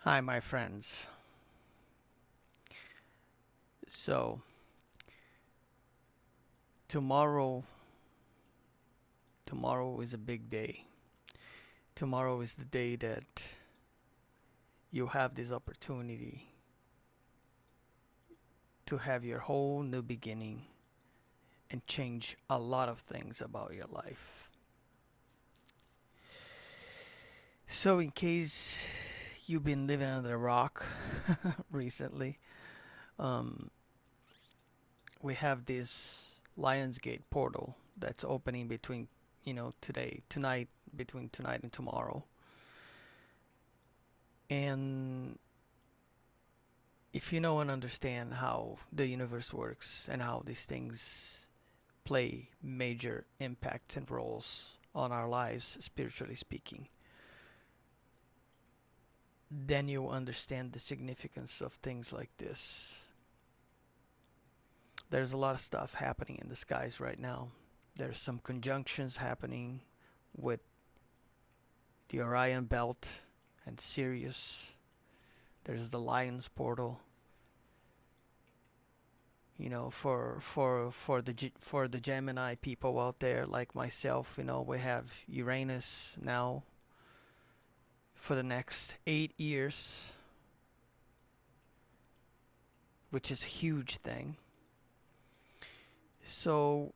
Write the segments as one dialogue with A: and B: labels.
A: Hi, my friends. So, tomorrow, tomorrow is a big day. Tomorrow is the day that you have this opportunity to have your whole new beginning and change a lot of things about your life. So, in case you've been living under a rock recently, um, we have this Lionsgate portal that's opening between, tonight, between tonight and tomorrow. And if you know and understand how the universe works and how these things play major impacts and roles on our lives, spiritually speaking, then you understand the significance of things like this. There's a lot of stuff happening in the skies right now. There's some conjunctions happening with the Orion Belt and Sirius. There's the Lion's Portal. For the Gemini people out there like myself, we have Uranus now for the next 8 years, which is a huge thing. So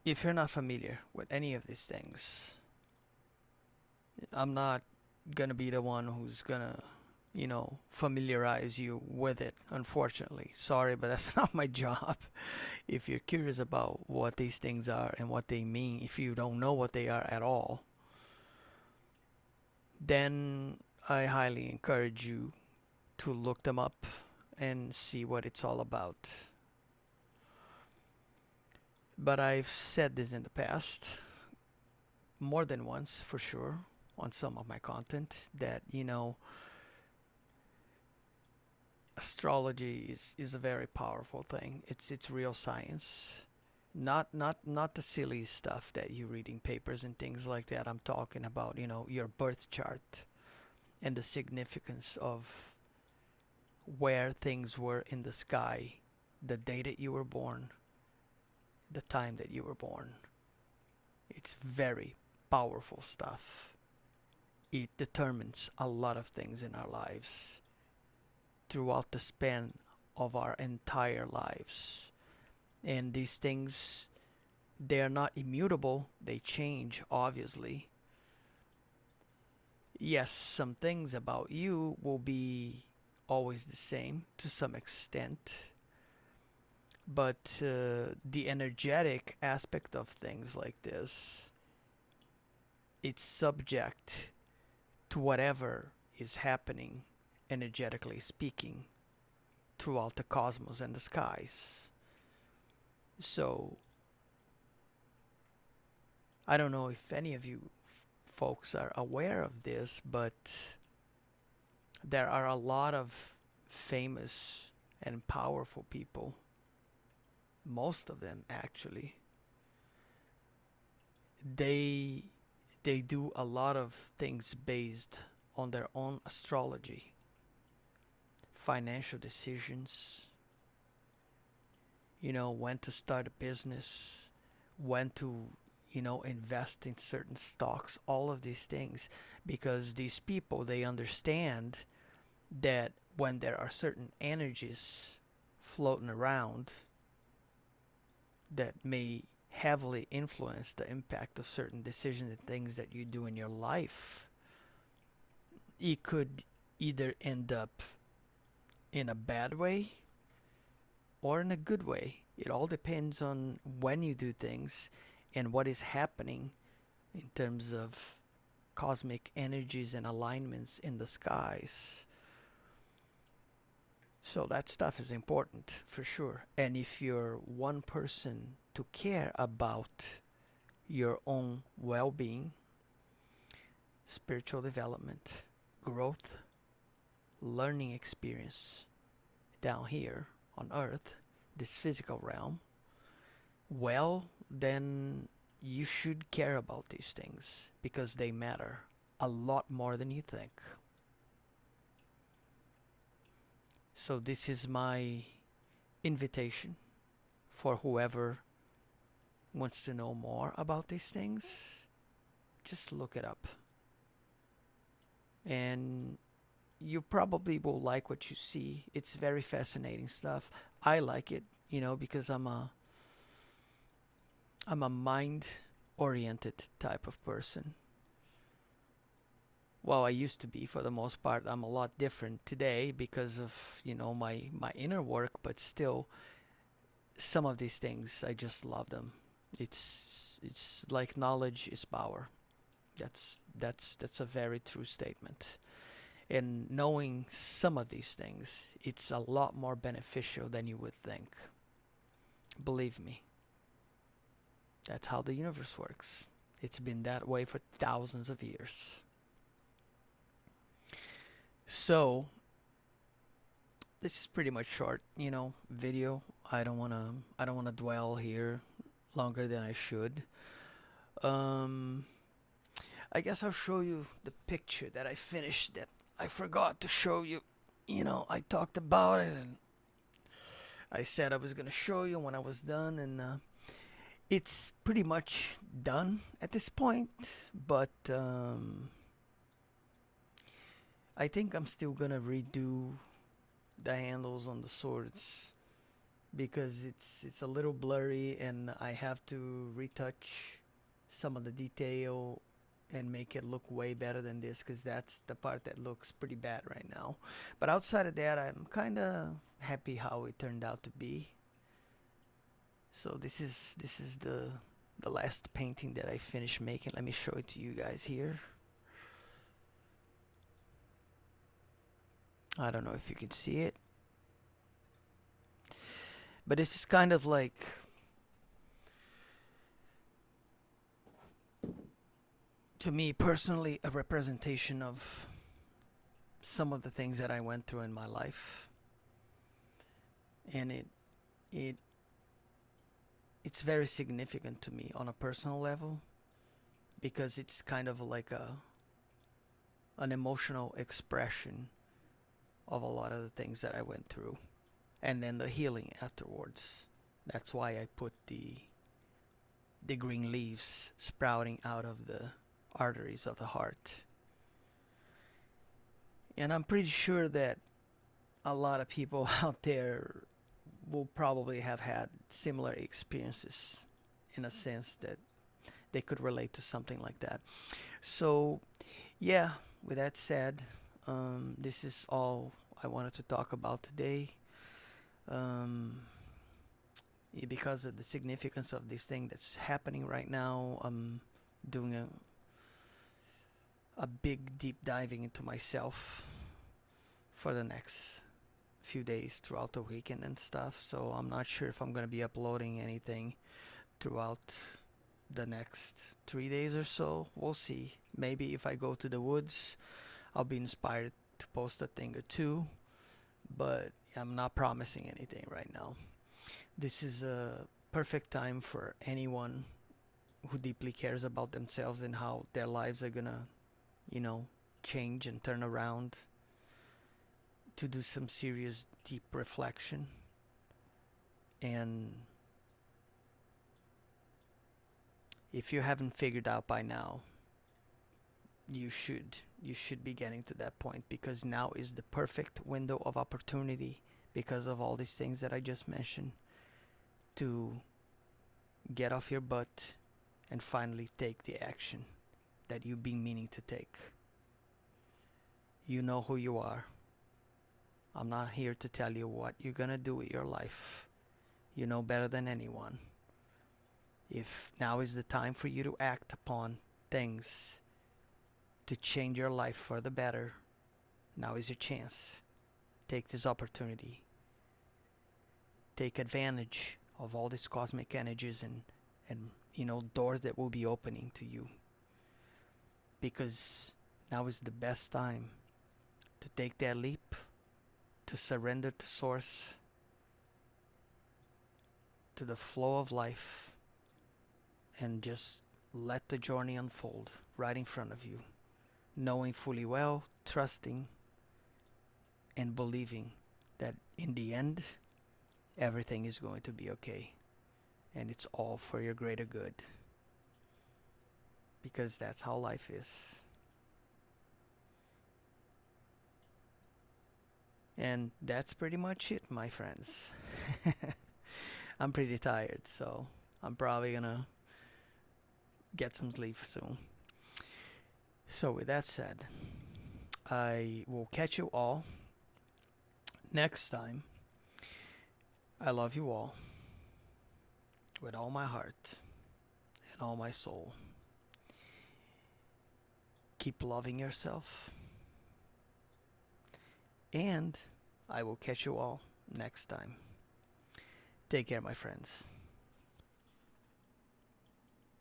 A: if you're not familiar with any of these things, I'm not gonna be the one who's gonna familiarize you with it, unfortunately. Sorry, but that's not my job. If you're curious about what these things are and what they mean, if you don't know what they are at all, then I highly encourage you to look them up and see what it's all about. But I've said this in the past, more than once for sure, on some of my content, that astrology is a very powerful thing. It's real science. Not the silly stuff that you read in papers and things like that. I'm talking about, your birth chart and the significance of where things were in the sky, the day that you were born, the time that you were born. It's very powerful stuff. It determines a lot of things in our lives throughout the span of our entire lives. And these things, they're not immutable, they change, obviously. Yes, some things about you will be always the same to some extent, but the energetic aspect of things like this, it's subject to whatever is happening, energetically speaking, throughout the cosmos and the skies. So, I don't know if any of you folks are aware of this, but there are a lot of famous and powerful people, most of them actually. They they do a lot of things based on their own astrology, financial decisions, when to start a business, when to, invest in certain stocks, all of these things, because these people, they understand that when there are certain energies floating around that may heavily influence the impact of certain decisions and things that you do in your life, it could either end up in a bad way or in a good way. It all depends on when you do things and what is happening in terms of cosmic energies and alignments in the skies. So that stuff is important for sure. And if you're one person to care about your own well being, spiritual development, growth, learning experience down here on Earth, this physical realm, well, then you should care about these things because they matter a lot more than you think. So this is my invitation for whoever wants to know more about these things. Just look it up. And you probably will like what you see. It's very fascinating stuff. I like it, because I'm a mind oriented type of person. Well, I used to be for the most part. I'm a lot different today because of, my inner work, but still some of these things I just love them. It's like knowledge is power. That's a very true statement. And knowing some of these things, it's a lot more beneficial than you would think. Believe me. That's how the universe works. It's been that way for thousands of years. So, this is pretty much short, video. I don't want to dwell here longer than I should. Um I guess I'll show you the picture that I finished that I forgot to show you. I talked about it and I said I was going to show you when I was done, and it's pretty much done at this point, but I think I'm still going to redo the handles on the swords because it's a little blurry and I have to retouch some of the detail and make it look way better than this because that's the part that looks pretty bad right now. But outside of that, I'm kind of happy how it turned out to be. So this is the last painting that I finished making. Let me show it to you guys here. I don't know if you can see it, but this is kind of like, to me personally, a representation of some of the things that I went through in my life, and it it's very significant to me on a personal level because it's kind of like an emotional expression of a lot of the things that I went through, and then the healing afterwards. That's why I put the green leaves sprouting out of the arteries of the heart. And I'm pretty sure that a lot of people out there will probably have had similar experiences in a sense that they could relate to something like that. So, yeah, with that said, this is all I wanted to talk about today. Um, because of the significance of this thing that's happening right now, I'm doing a big deep diving into myself for the next few days throughout the weekend and stuff. So I'm not sure if I'm going to be uploading anything throughout the next 3 days or so. We'll see. Maybe if I go to the woods, I'll be inspired to post a thing or two, but I'm not promising anything right now. This is a perfect time for anyone who deeply cares about themselves and how their lives are gonna, you know, change and turn around, to do some serious deep reflection. And if you haven't figured out by now, you should be getting to that point, because now is the perfect window of opportunity, because of all these things that I just mentioned, to get off your butt and finally take the action that you've been meaning to take. You know who you are. I'm not here to tell you what you're gonna do with your life. You know better than anyone. If now is the time for you to act upon things to change your life for the better, now is your chance. Take this opportunity. Take advantage of all these cosmic energies and doors that will be opening to you. Because now is the best time to take that leap, to surrender to source, to the flow of life, and just let the journey unfold right in front of you, knowing fully well, trusting, and believing that in the end, everything is going to be okay. And it's all for your greater good. Because that's how life is. And that's pretty much it, my friends. I'm pretty tired, so I'm probably gonna get some sleep soon. So, with that said, I will catch you all next time. I love you all with all my heart and all my soul. Keep loving yourself, and I will catch you all next time. Take care, my friends.